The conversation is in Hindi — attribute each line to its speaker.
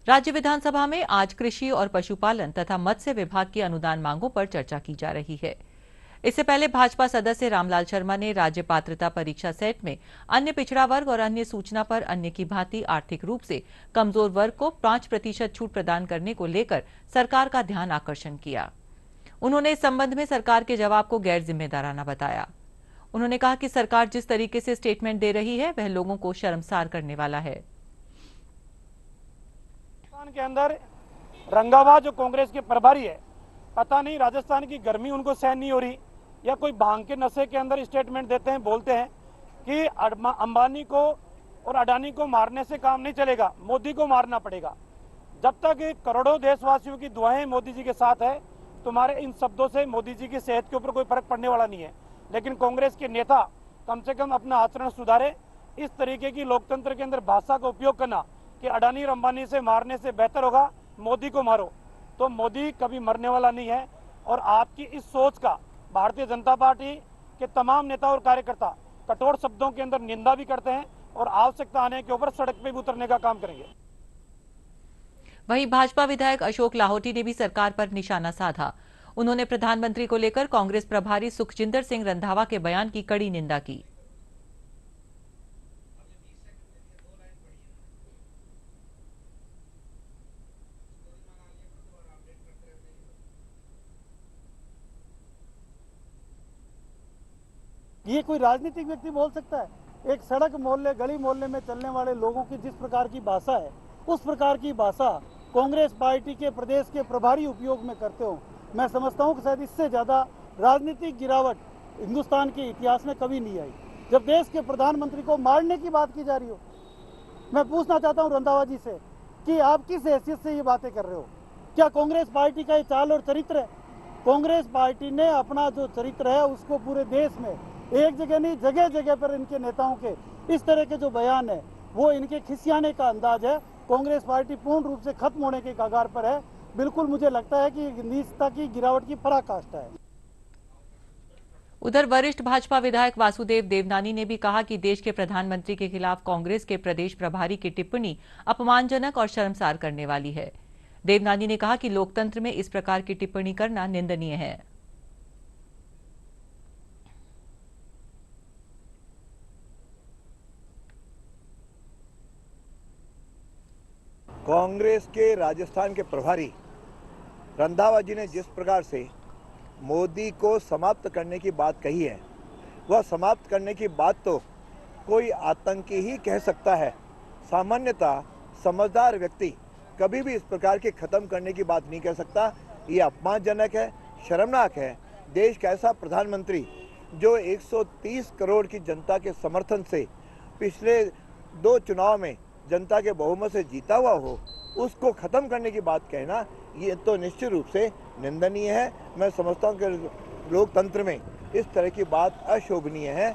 Speaker 1: राज्य विधानसभा में आज कृषि और पशुपालन तथा मत्स्य विभाग की अनुदान मांगों पर चर्चा की जा रही है। इससे पहले भाजपा सदस्य रामलाल शर्मा ने राज्य पात्रता परीक्षा सेट में अन्य पिछड़ा वर्ग और अन्य सूचना पर अन्य की भांति आर्थिक रूप से कमजोर वर्ग को 5% छूट प्रदान करने को लेकर सरकार का ध्यान आकर्षण किया। उन्होंने इस संबंध में सरकार के जवाब को गैर जिम्मेदाराना बताया। उन्होंने कहा कि सरकार जिस तरीके से स्टेटमेंट दे रही है वह लोगों को शर्मसार करने वाला है।
Speaker 2: राजस्थान के अंदर रंगावा जो कांग्रेस के प्रभारी है, पता नहीं राजस्थान की गर्मी उनको सहन नहीं हो रही या कोई भांग के नशे के अंदर स्टेटमेंट देते हैं, बोलते हैं कि अंबानी को और अडानी को मारने से काम नहीं चलेगा, मोदी को मारना पड़ेगा। जब तक करोड़ों देशवासियों की दुआएं मोदी जी के साथ है, तुम्हारे इन शब्दों से मोदी जी की सेहत के ऊपर कोई फर्क पड़ने वाला नहीं है। लेकिन कांग्रेस के नेता कम से कम अपना आचरण सुधारे। इस तरीके की लोकतंत्र के अंदर भाषा का उपयोग करना कि अडानी और अंबानी से मारने से बेहतर होगा मोदी को मारो, तो मोदी कभी मरने वाला नहीं है। और आपकी इस सोच का भारतीय जनता पार्टी के तमाम नेता और कार्यकर्ता कठोर शब्दों के अंदर निंदा भी करते हैं और आवश्यकता आने के ऊपर सड़क पे भी उतरने का काम करेंगे।
Speaker 1: वहीं भाजपा विधायक अशोक लाहोटी ने भी सरकार पर निशाना साधा। उन्होंने प्रधानमंत्री को लेकर कांग्रेस प्रभारी सुखजिंदर सिंह रंधावा के बयान की कड़ी निंदा की।
Speaker 3: ये कोई राजनीतिक व्यक्ति बोल सकता है? एक सड़क मोहल्ले गली मोहल्ले में चलने वाले लोगों की जिस प्रकार की भाषा है, उस प्रकार की भाषा कांग्रेस पार्टी के प्रदेश के प्रभारी उपयोग में करते हो। मैं समझता हूँ कि शायद इससे ज़्यादा राजनीतिक गिरावट हिंदुस्तान के इतिहास में कभी नहीं आई। जब देश के प्रधानमंत्री को मारने की बात की जा रही हो, मैं पूछना चाहता हूँ रंधावा जी से कि आप किस हैसियत से ये बातें कर रहे हो? क्या कांग्रेस पार्टी का ये चाल और चरित्र है? कांग्रेस पार्टी ने अपना जो चरित्र है उसको पूरे देश में एक जगह नहीं जगह जगह पर इनके नेताओं के इस तरह के जो बयान है वो इनके खिसियाने का अंदाज है। कांग्रेस पार्टी पूर्ण रूप से खत्म होने के कगार पर है। बिल्कुल मुझे लगता है कि नीचता की गिरावट की पराकाष्ठा है।
Speaker 1: उधर वरिष्ठ भाजपा विधायक वासुदेव देवनानी ने भी कहा कि देश के प्रधानमंत्री के खिलाफ कांग्रेस के प्रदेश प्रभारी की टिप्पणी अपमानजनक और शर्मसार करने वाली है। देवनानी ने कहा कि लोकतंत्र में इस प्रकार की टिप्पणी करना निंदनीय है।
Speaker 4: कांग्रेस के राजस्थान के प्रभारी रंधावा जी ने जिस प्रकार से मोदी को समाप्त करने की बात कही है, वह समाप्त करने की बात तो कोई आतंकी ही कह सकता है। सामान्यतः समझदार व्यक्ति कभी भी इस प्रकार के खत्म करने की बात नहीं कह सकता। ये अपमानजनक है, शर्मनाक है। देश का ऐसा प्रधानमंत्री जो 130 करोड़ की जनता के समर्थन से पिछले 2 चुनाव में जनता के बहुमत से जीता हुआ हो, उसको खत्म करने की बात कहना ये तो निश्चित रूप से निंदनीय है। मैं समझता हूँ कि लोकतंत्र में इस तरह की बात अशोभनीय है।